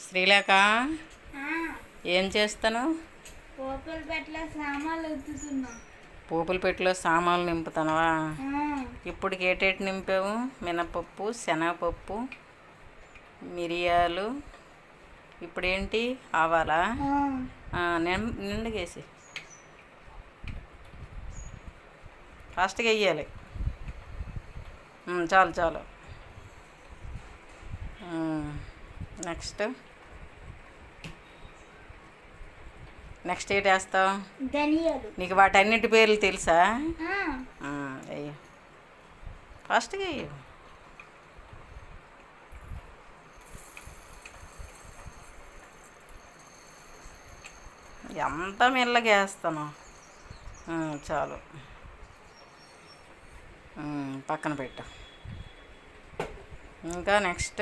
శ్రీలేఖ, ఏం చేస్తాను? పోపుల పెట్టెలో సామాన్లు నింపుతానవా? ఇప్పటికి ఏటేటి నింపావు? మినపప్పు, శనగపప్పు, మిరియాలు, ఇప్పుడేంటి ఆవాలా? నిండుగేసి ఫాస్ట్గా వేయాలి. చాలు చాలు. నెక్స్ట్ నెక్స్ట్ ఏంటి వేస్తావు? నీకు వాటన్నిటి పేర్లు తెలుసా? అయ్యో ఫాస్ట్గా అయ్యో. ఎంత మెల్లగా వేస్తాను. చాలు, పక్కన పెట్టు. ఇంకా నెక్స్ట్